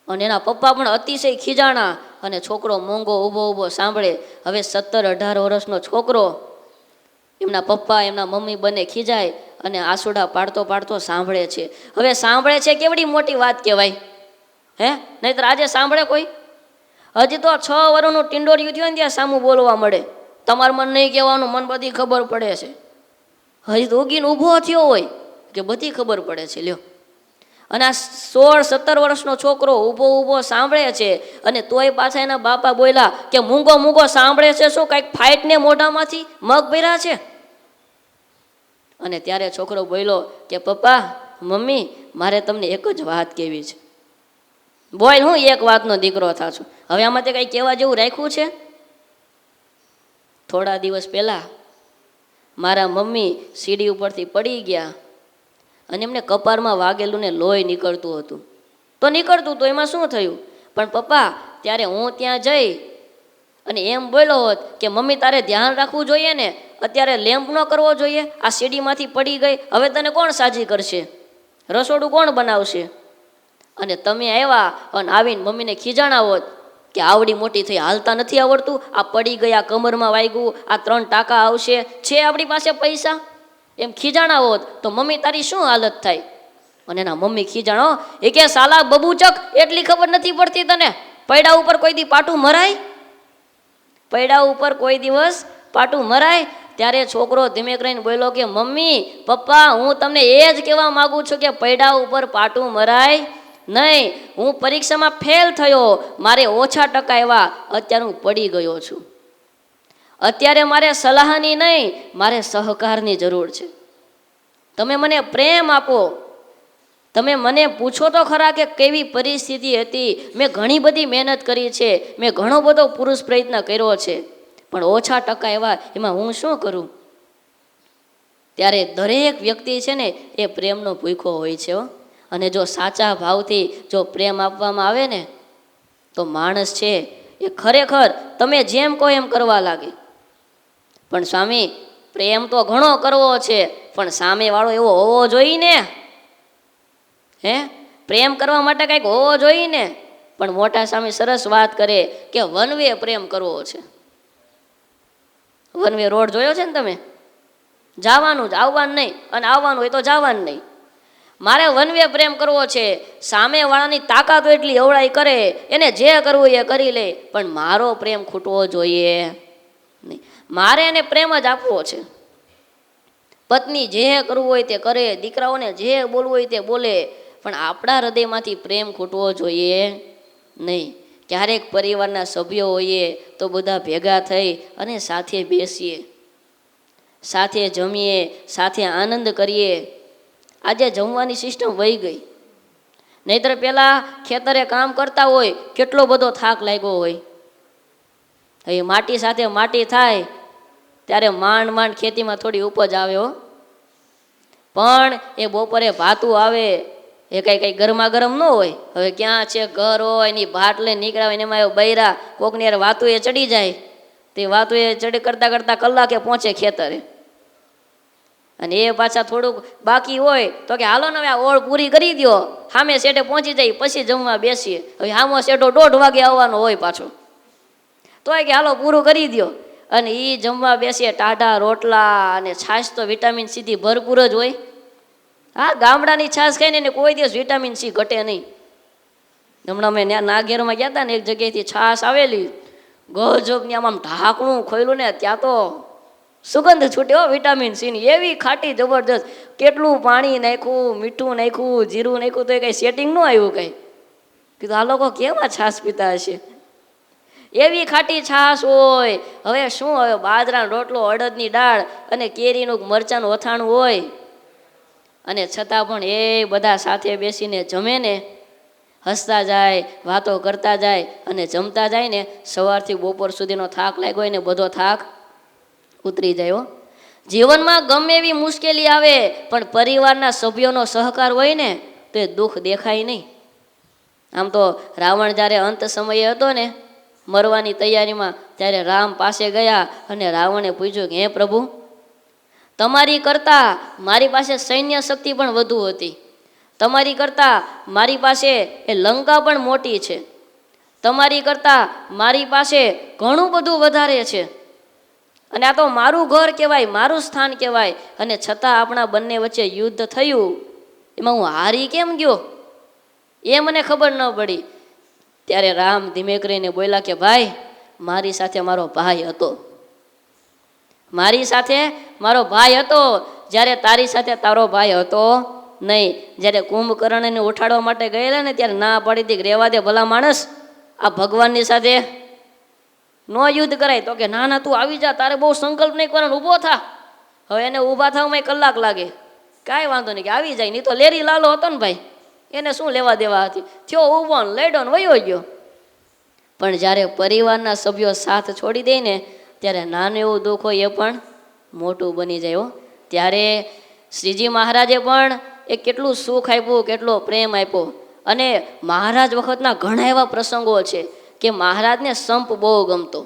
અને એના પપ્પા પણ અતિશય ખીજાણા. અને છોકરો મોંઘો ઊભો સાંભળે. હવે 17-18 વર્ષનો છોકરો, એમના પપ્પા એમના મમ્મી બંને ખીજાય અને આંસુડા પાડતો સાંભળે છે. હવે સાંભળે છે કેવડી મોટી વાત કહેવાય હે, નહીતર આજે સાંભળે કોઈ? હજી તો 6 વર્ષનું ટીંડોરિયું થયું ને ત્યાં સામું બોલવા મળે. તમારું મન નહીં કહેવાનું, મન બધી ખબર પડે છે. હજી તો ઉગીને ઊભો થયો હોય કે બધી ખબર પડે છે. લ્યો, અને આ 16-17 વર્ષનો છોકરો ઊભો સાંભળે છે. અને તોય પાછા એના બાપા બોલ્યા કે મૂંગો સાંભળે છે શું, કાંઈક ફાઇટ ને મોઢામાંથી મગ ભર્યા છે. અને ત્યારે છોકરો બોલ્યો કે પપ્પા મમ્મી મારે તમને એક જ વાત કહેવી છે. બોલ, હું એક વાતનો દીકરો થા છું, હવે આમાં તે કંઈ કહેવા જેવું રાખ્યું છે? થોડા દિવસ પહેલા મારા મમ્મી સીડી ઉપરથી પડી ગયા અને એમને કપારમાં વાગેલું ને લોહી નીકળતું હતું. તો નીકળતું તો એમાં શું થયું? પણ પપ્પા ત્યારે હું ત્યાં જઈ અને એમ બોલ્યો હોત કે મમ્મી તારે ધ્યાન રાખવું જોઈએ ને, અત્યારે લેમ્પ ન કરવો જોઈએ, આ સીડીમાંથી પડી ગઈ, હવે તને કોણ સાજી કરશે, રસોડું કોણ બનાવશે? અને તમે આવ્યા અને આવીને મમ્મીને ખીજાણા હોત કે આવડી મોટી થઈ હાલતા નથી આવડતું, આ પડી ગયા કમરમાં વાગ્યું, આ 3 ટાંકા આવશે, છે આપણી પાસે પૈસા, એમ ખીજાણા હોત તો મમ્મી તારી શું હાલત થાય? અને એના મમ્મી ખીજાણો એ કે સાલા બબુચક, એટલી ખબર નથી પડતી તને, પૈડા ઉપર કોઈ દી પાટું મરાય? પૈડા ઉપર કોઈ દિવસ પાટું મરાય? ત્યારે છોકરો ધીમે કરીને બોલ્યો કે મમ્મી પપ્પા હું તમને એ જ કહેવા માગું છું કે પૈડા ઉપર પાટું મરાય નહીં. હું પરીક્ષામાં ફેલ થયો, મારે ઓછા ટકા આવ્યા, અત્યારે હું પડી ગયો છું. અત્યારે મારે સલાહની નહીં, મારે સહકારની જરૂર છે. તમે મને પ્રેમ આપો, તમે મને પૂછો તો ખરા કે કેવી પરિસ્થિતિ હતી. મેં ઘણી બધી મહેનત કરી છે, મેં ઘણો બધો પુરુષ પ્રયત્ન કર્યો છે, પણ ઓછા ટકા એવા, એમાં હું શું કરું? ત્યારે દરેક વ્યક્તિ છે ને એ પ્રેમનો ભૂખ્યો હોય છે. અને જો સાચા ભાવથી જો પ્રેમ આપવામાં આવે ને તો માણસ છે એ ખરેખર તમે જેમ કહો એમ કરવા લાગે. પણ સ્વામી પ્રેમ તો ઘણો કરવો છે, પણ સામેવાળો એવો હોવો જોઈએ ને, હે, પ્રેમ કરવા માટે કંઈક હોવો જોઈએ ને. પણ મોટા સ્વામી સરસ વાત કરે કે વન વે પ્રેમ કરવો છે. વન વે રોડ જોયો છે ને તમે? જવાનું જ, આવવાનું નહીં, અને આવવાનું હોય તો જવાનું નહીં. મારે વન વે પ્રેમ કરવો છે. સામેવાળાની તાકાત એટલી અવળાઈ કરે, એને જે કરવું એ કરી લે, પણ મારો પ્રેમ ખૂટવો જોઈએ નહીં. મારે એને પ્રેમ જ આપવો છે. પત્ની જે કરવું હોય તે કરે, દીકરાઓને જે બોલવું હોય તે બોલે, પણ આપણા હૃદયમાંથી પ્રેમ ખૂટવો જોઈએ નહીં. ક્યારેક પરિવારના સભ્યો હોઈએ તો બધા ભેગા થઈ અને સાથે બેસીએ, સાથે જમીએ, સાથે આનંદ કરીએ. આજે જમવાની સિસ્ટમ વહી ગઈ. નહીતર પહેલાં ખેતરે કામ કરતા હોય, કેટલો બધો થાક લાગ્યો હોય, હવે માટી સાથે માટી થાય ત્યારે માંડ ખેતીમાં થોડી ઉપજ આવે હો. પણ એ બપોરે ભાતું આવે એ કઈ ગરમા ગરમ ન હોય. હવે ક્યાં છે ઘર હોય એની ભાટ લઈને નીકળ્યા હોય, એમાં બૈરા કોકની યાર વાતું એ ચડી જાય, તે વાતું એ ચડી કરતા કલાકે પહોંચે ખેતરે. અને એ પાછા થોડુંક બાકી હોય તો કે હાલો ને હવે આ ઓળ પૂરી કરી દો, સામે શેઠે પહોંચી જાય પછી જમવા બેસીએ. હવે સામો શેઠો 1:30 વાગે આવવાનો હોય પાછો, તોય કે હાલો પૂરું કરી દો. અને એ જમવા બેસીએ, ટાઢા રોટલા અને છાશ તો વિટામિન સી થી ભરપૂર જ હોય. હા, ગામડાની છાશ ખાઈને એને કોઈ દિવસ વિટામિન સી ઘટે નહીં. હમણાં અમે નાગેરમાં ગયા હતા ને, એક જગ્યાએથી છાશ આવેલી, ગજબની આમ ઢાંકણું ખોલ્યું ને ત્યાં તો સુગંધ છૂટ્યો વિટામિન સીની, એવી ખાટી જબરદસ્ત. કેટલું પાણી નાખ્યું, મીઠું નાખ્યું, જીરું નાખ્યું, તો એ કંઈ સેટિંગ ન આવ્યું કંઈ. કીધું આ લોકો કેવા છાશ પીતા હશે. એવી ખાટી છાશ હોય. હવે શું, હવે બાજરાનો રોટલો, અડદની દાળ અને કેરીનું મરચાંનું અથાણું હોય, અને છતાં પણ એ બધા સાથે બેસીને જમે ને, હસતા જાય, વાતો કરતા જાય અને જમતા જાય ને, સવારથી બપોર સુધીનો થાક લાગ્યો હોય ને બધો થાક ઉતરી જાય. જીવનમાં ગમે એવી મુશ્કેલી આવે પણ પરિવારના સભ્યોનો સહકાર હોય ને તો એ દુઃખ દેખાય નહીં. આમ તો રાવણ જ્યારે અંત સમયે હતો ને, મરવાની તૈયારીમાં, ત્યારે રામ પાસે ગયા અને રાવણે પૂછ્યું કે હે પ્રભુ, તમારી કરતાં મારી પાસે સૈન્ય શક્તિ પણ વધુ હતી, તમારી કરતાં મારી પાસે એ લંકા પણ મોટી છે, તમારી કરતાં મારી પાસે ઘણું બધું વધારે છે, અને આ તો મારું ઘર કહેવાય, મારું સ્થાન કહેવાય, અને છતાં આપણા બંને વચ્ચે યુદ્ધ થયું, એમાં હું હારી કેમ ગયો એ મને ખબર ન પડી. ત્યારે રામ ધીમે કરીને બોલ્યા કે ભાઈ, મારી સાથે મારો ભાઈ હતો, મારી સાથે મારો ભાઈ હતો, જ્યારે તારી સાથે તારો ભાઈ હતો નહીં. જ્યારે કુંભકર્ણને ઉઠાડવા માટે ગયેલા ને ત્યારે ના પાડી હતી કે રહેવા દે ભલા માણસ, આ ભગવાનની સાથે નો યુદ્ધ કરાય. તો કે ના ના તું આવી જા, તારે બહુ સંકલ્પ નહીં કરવાનો, ઊભો થા. હવે એને ઊભા થવામાં કલાક લાગે, કાંઈ વાંધો નહીં કે આવી જાય. નહીં તો લેરી લાલો હતો ને ભાઈ, એને શું લેવા દેવા હતી, થયો ઊભો ને લડ્યો ને વયો ગયો. પણ જ્યારે પરિવારના સભ્યો સાથ છોડી દે ને ત્યારે નાનું એવું દુઃખ હોય એ પણ મોટું બની જાય. ત્યારે શ્રીજી મહારાજે પણ એ કેટલું સુખ આપ્યું, કેટલો પ્રેમ આપ્યો. અને મહારાજ વખતના ઘણા એવા પ્રસંગો છે કે મહારાજને સંપ બહુ ગમતો.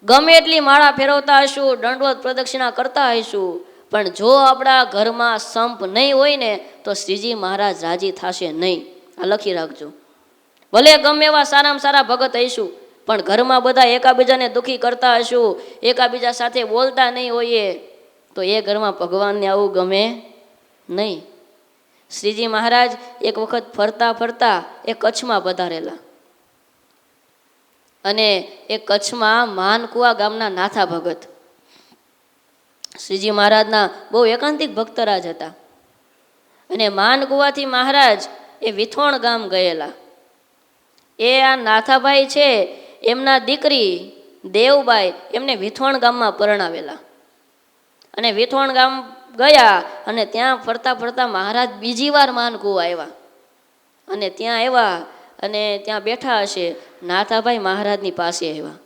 ગમે એટલી માળા ફેરવતા હશું, દંડવત પ્રદક્ષિણા કરતા હશું, પણ જો આપણા ઘરમાં સંપ નહીં હોય ને તો શ્રીજી મહારાજ રાજી થશે નહીં. આ લખી રાખજો. ભલે ગમે એવા સારામાં સારા ભગત હઈશું, પણ ઘરમાં બધા એકાબીજાને દુઃખી કરતા હશું, એકાબીજા સાથે બોલતા નહીં હોઈએ, તો એ ઘરમાં ભગવાનને આવું ગમે નહીં. શ્રીજી મહારાજ એક વખત ફરતા ફરતા એ કચ્છમાં પધારેલા, અને એ કચ્છમાં માનકુવા ગામના નાથા ભગત શ્રીજી મહારાજના બહુ એકાંતિક ભક્તરાજ હતા. અને માનકુવાથી મહારાજ એ વિથોણ ગામ ગયેલા. એ આ નાથાભાઈ છે, એમના દીકરી દેવબાઈ એમને વિથોણ ગામમાં પરણાવેલા. અને વિથોણ ગામ ગયા અને ત્યાં ફરતા ફરતા મહારાજ બીજી વાર માનકુવા આવ્યા. અને ત્યાં આવ્યા અને ત્યાં બેઠા હશે, નાથાભાઈ મહારાજની પાસે આવ્યા.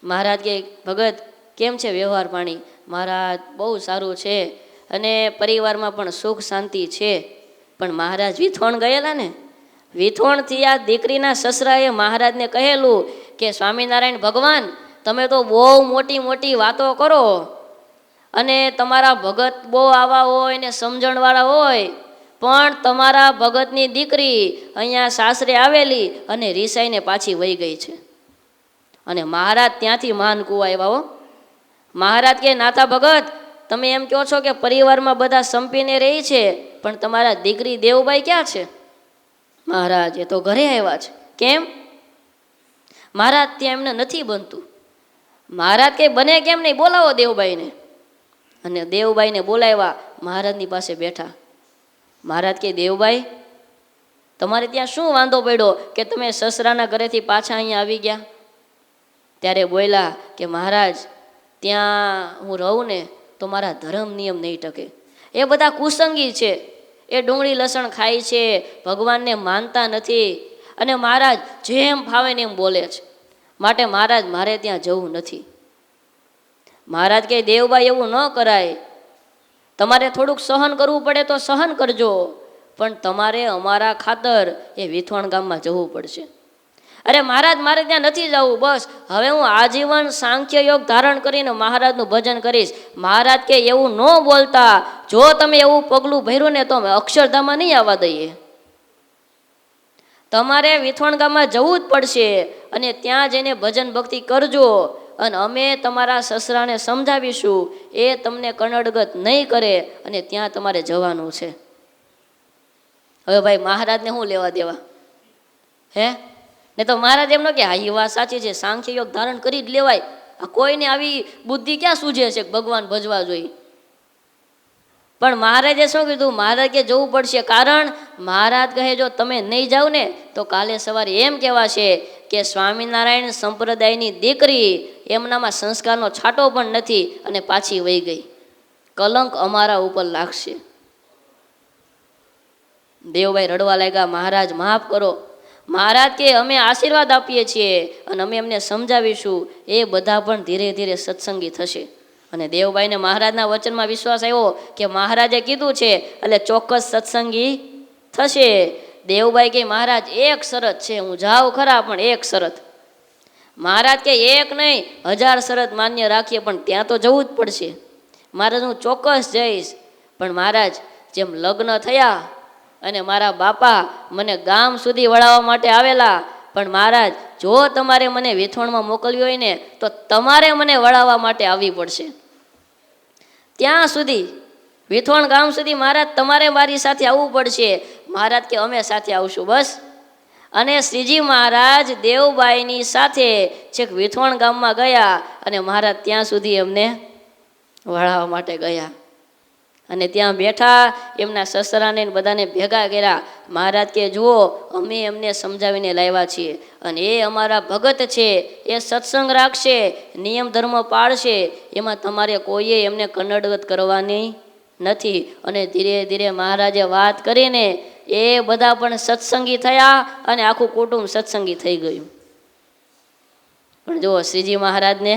મહારાજ કે ભગત કેમ છે વ્યવહાર પાણી? મહારાજ બહુ સારું છે અને પરિવારમાં પણ સુખ શાંતિ છે. પણ મહારાજ વિથોણ ગયેલા ને, વિથોણથી આ દીકરીના સસરાએ મહારાજને કહેલું કે સ્વામિનારાયણ ભગવાન, તમે તો બહુ મોટી મોટી વાતો કરો અને તમારા ભગત બહુ આવા હોય ને સમજણવાળા હોય, પણ તમારા ભગતની દીકરી અહીંયા સાસરે આવેલી અને રીસાઈને પાછી વહી ગઈ છે. અને મહારાજ ત્યાંથી માનકુવા આવ્યા. હો મહારાજ કે નાથા ભગત, તમે એમ કહો છો કે પરિવારમાં બધા સંપીને રહી છે, પણ તમારા દીકરી દેવબાઈ ક્યાં છે? મહારાજ એ તો ઘરે આવ્યા છે. કેમ? મહારાજ ત્યાં એમને નથી બનતું. મહારાજ કે બને કેમ નહીં, બોલાવો દેવબાઈને. અને દેવબાઈને બોલાવ્યા, મહારાજની પાસે બેઠા. મહારાજ કે દેવબાઈ, તમારે ત્યાં શું વાંધો પડ્યો કે તમે સસરાના ઘરેથી પાછા અહીંયા આવી ગયા? ત્યારે બોલ્યા કે મહારાજ, ત્યાં હું રહું ને તો મારા ધર્મ નિયમ નહીં ટકે. એ બધા કુસંગી છે, એ ડુંગળી લસણ ખાય છે, ભગવાનને માનતા નથી, અને મહારાજ જેમ ફાવે ને એમ બોલે છે, માટે મહારાજ મારે ત્યાં જવું નથી. મહારાજ કે દેવબાઈ એવું ન કરાય, તમારે થોડુંક સહન કરવું પડે તો સહન કરજો, પણ તમારે અમારા ખાતર એ વિથોણ ગામમાં જવું પડશે. અરે મહારાજ મારે ત્યાં નથી જવું, બસ હવે હું આજીવન સાંખ્ય યોગ ધારણ કરીને મહારાજનું ભજન કરીશ. મહારાજ કે એવું ન બોલતા, જો તમે એવું પગલું ભર્યું ને તો અમે અક્ષરધામમાં નહીં આવવા દઈએ. તમારે વિથોણ ગામમાં જવું જ પડશે અને ત્યાં જઈને ભજન ભક્તિ કરજો, અને અમે તમારા સસરાને સમજાવીશું, એ તમને કનડગત નહીં કરે, અને ત્યાં તમારે જવાનું છે. હવે ભાઈ મહારાજને શું લેવા દેવા? હે ને તો મહારાજ એમ ન કે હા એ વાત સાચી છે, સાંખ્ય યોગ ધારણ કરી જ લેવાય. આ કોઈને આવી બુદ્ધિ ક્યાં સૂજે છે ભગવાન ભજવા જોઈએ? પણ મહારાજે શું કીધું? મહારાજ કે જવું પડશે, કારણ મહારાજ કહે જો તમે નહીં જાઓ ને તો કાલે સવારે એમ કહેવાશે કે સ્વામિનારાયણ સંપ્રદાયની દીકરી એમનામાં સંસ્કારનો છાંટો પણ નથી અને પાછી વહી ગઈ, કલંક અમારા ઉપર લાગશે. દેવભાઈ રડવા લાગ્યા, મહારાજ માફ કરો. મહારાજ કે અમે આશીર્વાદ આપીએ છીએ અને અમે એમને સમજાવીશું, એ બધા પણ ધીરે ધીરે સત્સંગી થશે. અને દેવભાઈને મહારાજના વચનમાં વિશ્વાસ આવ્યો કે મહારાજે કીધું છે એટલે ચોક્કસ સત્સંગી થશે. દેવભાઈ કે મહારાજ એક શરત છે, હું જાઉં ખરા પણ એક શરત. મહારાજ કે એક નહીં 1000 શરત માન્ય રાખીએ પણ ત્યાં તો જવું જ પડશે. મહારાજ હું ચોક્કસ જઈશ. પણ મહારાજ જેમ લગ્ન થયા અને મારા બાપા મને ગામ સુધી વળાવવા માટે આવેલા, પણ મહારાજ જો તમારે મને વેથોણમાં મોકલ્યો હોય ને તો તમારે મને વળાવવા માટે આવવી પડશે. ત્યાં સુધી વેથોણ ગામ સુધી મહારાજ તમારે મારી સાથે આવવું પડશે. મહારાજ કે અમે સાથે આવશું બસ. અને શ્રીજી મહારાજ દેવબાઈની સાથે છેક વેથોણ ગામમાં ગયા અને મહારાજ ત્યાં સુધી એમને વળાવવા માટે ગયા. અને ત્યાં બેઠા એમના સસરાને બધાને ભેગા કર્યા. મહારાજ કે જુઓ અમે એમને સમજાવીને લાવ્યા છીએ અને એ અમારા ભગત છે, એ સત્સંગ રાખશે, નિયમ ધર્મ પાળશે, એમાં તમારે કોઈએ એમને કનડગત કરવાની નથી. અને ધીરે ધીરે મહારાજે વાત કરીને એ બધા પણ સત્સંગી થયા અને આખું કુટુંબ સત્સંગી થઈ ગયું. પણ જુઓ શ્રીજી મહારાજને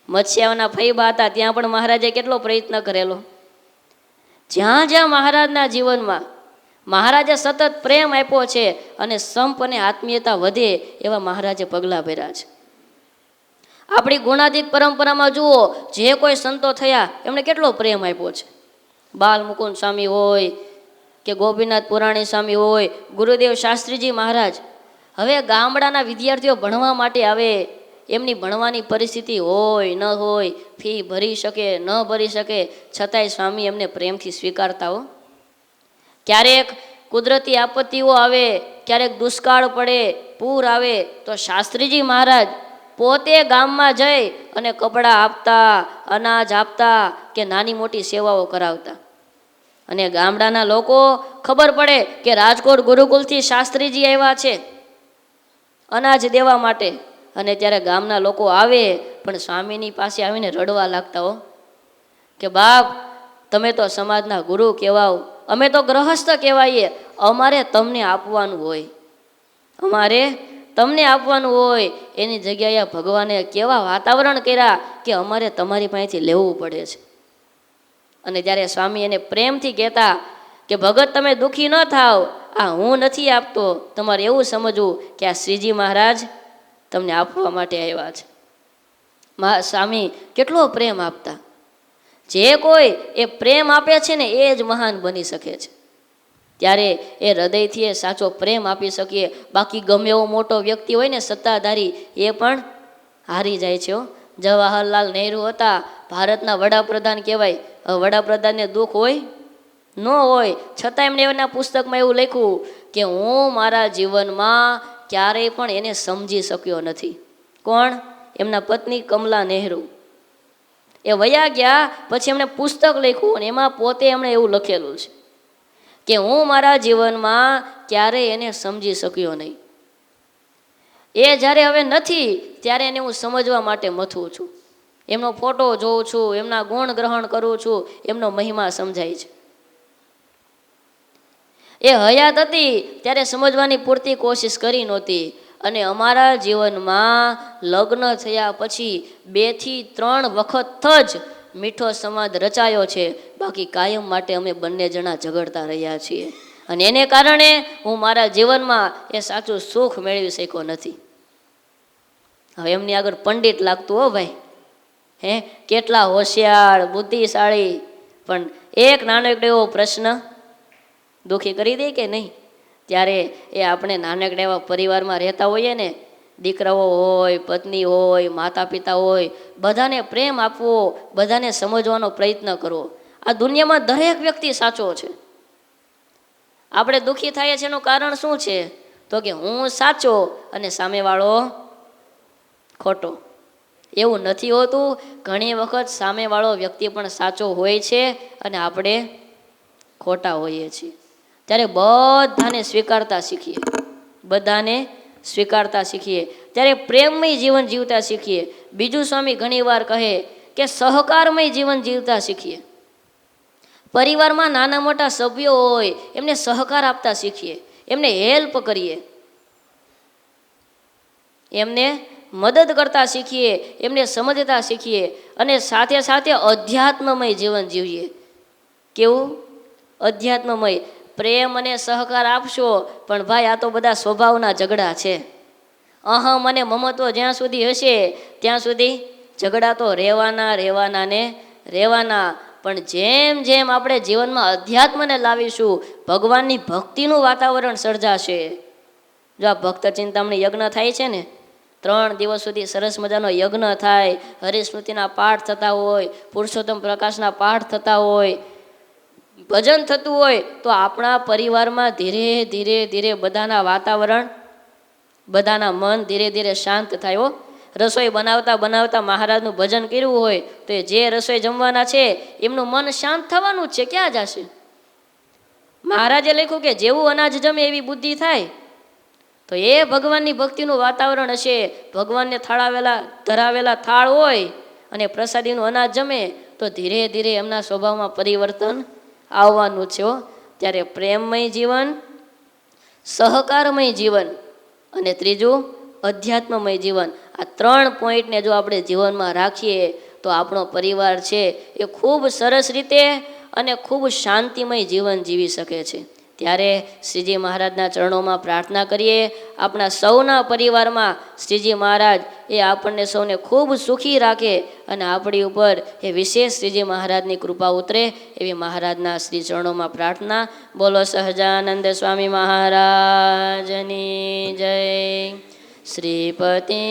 મત્સ્યાઓના ફૈબા હતા ત્યાં પણ મહારાજે કેટલો પ્રયત્ન કરેલો. જ્યાં જ્યાં મહારાજના જીવનમાં મહારાજે સતત પ્રેમ આપ્યો છે અને સંપ અને આત્મીયતા વધે એવા મહારાજે પગલાં ભર્યા છે. આપણી ગુણાતીત પરંપરામાં જુઓ જે કોઈ સંતો થયા એમણે કેટલો પ્રેમ આપ્યો છે. બાલ મુકુંદ સ્વામી હોય કે ગોપીનાથ પુરાણી સ્વામી હોય, ગુરુદેવ શાસ્ત્રીજી મહારાજ. હવે ગામડાના વિદ્યાર્થીઓ ભણવા માટે આવે, એમની ભણવાની પરિસ્થિતિ હોય ન હોય, ફી ભરી શકે ન ભરી શકે, છતાંય સ્વામી એમને પ્રેમથી સ્વીકારતા હો. ક્યારેક કુદરતી આપત્તિઓ આવે, ક્યારેક દુષ્કાળ પડે, પૂર આવે તો શાસ્ત્રીજી મહારાજ પોતે ગામમાં જઈ અને કપડાં આપતા, અનાજ આપતા કે નાની મોટી સેવાઓ કરાવતા. અને ગામડાના લોકો ખબર પડે કે રાજકોટ ગુરુકુલથી શાસ્ત્રીજી આવ્યા છે અનાજ દેવા માટે, અને ત્યારે ગામના લોકો આવે પણ સ્વામીની પાસે આવીને રડવા લાગતા હો કે બાપ તમે તો સમાજના ગુરુ કહેવાઓ, અમે તો ગ્રહસ્થ કહેવાઈએ, અમારે તમને આપવાનું હોય, અમારે તમને આપવાનું હોય. એની જગ્યાએ ભગવાને કેવા વાતાવરણ કર્યા કે અમારે તમારી પાસેથી લેવું પડે છે. અને જ્યારે સ્વામી એને પ્રેમથી કહેતા કે ભગત તમે દુઃખી ન થાવ, આ હું નથી આપતો, તમારે એવું સમજવું કે આ શ્રીજી મહારાજ તમને આપવા માટે આવ્યા છે. સ્વામી કેટલો પ્રેમ આપતા. જે કોઈ એ પ્રેમ આપે છે ને એ જ મહાન બની શકે છે. ત્યારે એ હૃદયથી એ સાચો પ્રેમ આપી શકીએ. બાકી ગમે એવો મોટો વ્યક્તિ હોય ને સત્તાધારી, એ પણ હારી જાય છે. જવાહરલાલ નહેરુ હતા, ભારતના વડાપ્રધાન કહેવાય. વડાપ્રધાનને દુઃખ હોય ન હોય, છતાં એમણે એના પુસ્તકમાં એવું લખ્યું કે હું મારા જીવનમાં ક્યારેય પણ એને સમજી શક્યો નથી. કોણ? એમના પત્ની કમલા નહેરુ. એ વયા ગયા પછી એમણે પુસ્તક લખ્યું અને એમાં પોતે એમણે એવું લખેલું છે કે હું મારા જીવનમાં ક્યારેય એને સમજી શક્યો નહીં. એ જ્યારે હવે નથી ત્યારે એને હું સમજવા માટે મથું છું. એમનો ફોટો જોઉં છું, એમના ગુણ ગ્રહણ કરું છું, એમનો મહિમા સમજાય છે. એ હયાત હતી ત્યારે સમજવાની પૂરતી કોશિશ કરી નહોતી. અને અમારા જીવનમાં લગ્ન થયા પછી 2 થી 3 વખત જ મીઠો સંવાદ રચાયો છે. બાકી કાયમ માટે અમે બંને જણા ઝઘડતા રહ્યા છીએ. અને એને કારણે હું મારા જીવનમાં એ સાચું સુખ મેળવી શક્યો નથી. હવે એમની આગળ પંડિત લાગતું હો ભાઈ, કેટલા હોશિયાર બુદ્ધિશાળી, પણ એક નાનકડો એવો પ્રશ્ન દુઃખી કરી દે કે નહીં. ત્યારે એ આપણે નાનકડા એવા પરિવારમાં રહેતા હોઈએ ને, દીકરાઓ હોય, પત્ની હોય, માતા પિતા હોય, બધાને પ્રેમ આપવો, બધાને સમજવાનો પ્રયત્ન કરવો. આ દુનિયામાં દરેક વ્યક્તિ સાચો છે. આપણે દુઃખી થાય છે એનું કારણ શું છે? તો કે હું સાચો અને સામેવાળો ખોટો. એવું નથી હોતું. ઘણી વખત સામેવાળો વ્યક્તિ પણ સાચો હોય છે અને આપણે ખોટા હોઈએ છીએ. ત્યારે બધાને સ્વીકારતા શીખીએ, બધાને સ્વીકારતા શીખીએ, ત્યારે પ્રેમમય જીવન જીવતા શીખીએ. બીજું સ્વામી ઘણીવાર કહે કે સહકારમય જીવન જીવતા શીખીએ. પરિવારમાં નાના મોટા સભ્યો હોય એમને સહકાર આપતા શીખીએ, એમને હેલ્પ કરીએ, એમને મદદ કરતા શીખીએ, એમને સમજતા શીખીએ અને સાથે સાથે અધ્યાત્મમય જીવન જીવીએ. કેવું? અધ્યાત્મમય. પ્રેમ અને સહકાર આપશો પણ ભાઈ આ તો બધા સ્વભાવના ઝઘડા છે. અહમ અને મમત્વ જ્યાં સુધી હશે ત્યાં સુધી ઝઘડા તો રહેવાના ને રહેવાના. પણ જેમ જેમ આપણે જીવનમાં અધ્યાત્મને લાવીશું, ભગવાનની ભક્તિનું વાતાવરણ સર્જાશે. જો આ ભક્ત ચિંતામણી યજ્ઞ થાય છે ને, 3 દિવસ સુધી સરસ મજાનો યજ્ઞ થાય, હરિસ્મૃતિના પાઠ થતા હોય, પુરુષોત્તમ પ્રકાશના પાઠ થતા હોય, ભજન થતું હોય, તો આપણા પરિવારમાં ધીરે ધીરે ધીરે બધાના વાતાવરણ, બધાના મન ધીરે ધીરે શાંત થાય. હો, રસોઈ બનાવતા બનાવતા મહારાજનું ભજન કર્યું હોય તો જે રસોઈ જમવાના છે એમનું મન શાંત થવાનું જ છે. ક્યાં જશે? મહારાજે લખ્યું કે જેવું અનાજ જમે એવી બુદ્ધિ થાય. તો એ ભગવાનની ભક્તિનું વાતાવરણ હશે. ભગવાનને ધરાવેલા થાળ હોય અને પ્રસાદીનું અનાજ જમે તો ધીરે ધીરે એમના સ્વભાવમાં પરિવર્તન આવવાનું છે. ત્યારે પ્રેમમય જીવન, સહકારમય જીવન અને ત્રીજું અધ્યાત્મમય જીવન, આ 3 પોઈન્ટને જો આપણે જીવનમાં રાખીએ તો આપણો પરિવાર છે એ ખૂબ સરસ રીતે અને ખૂબ શાંતિમય જીવન જીવી શકે છે. ત્યારે શ્રીજી મહારાજના ચરણોમાં પ્રાર્થના કરીએ, આપણા સૌના પરિવારમાં શ્રીજી મહારાજ એ આપણને સૌને ખૂબ સુખી રાખે અને આપણી ઉપર એ વિશેષ શ્રીજી મહારાજની કૃપા ઉતરે એવી મહારાજના શ્રી ચરણોમાં પ્રાર્થના. બોલો સહજાનંદ સ્વામી મહારાજની જય. શ્રીપતિ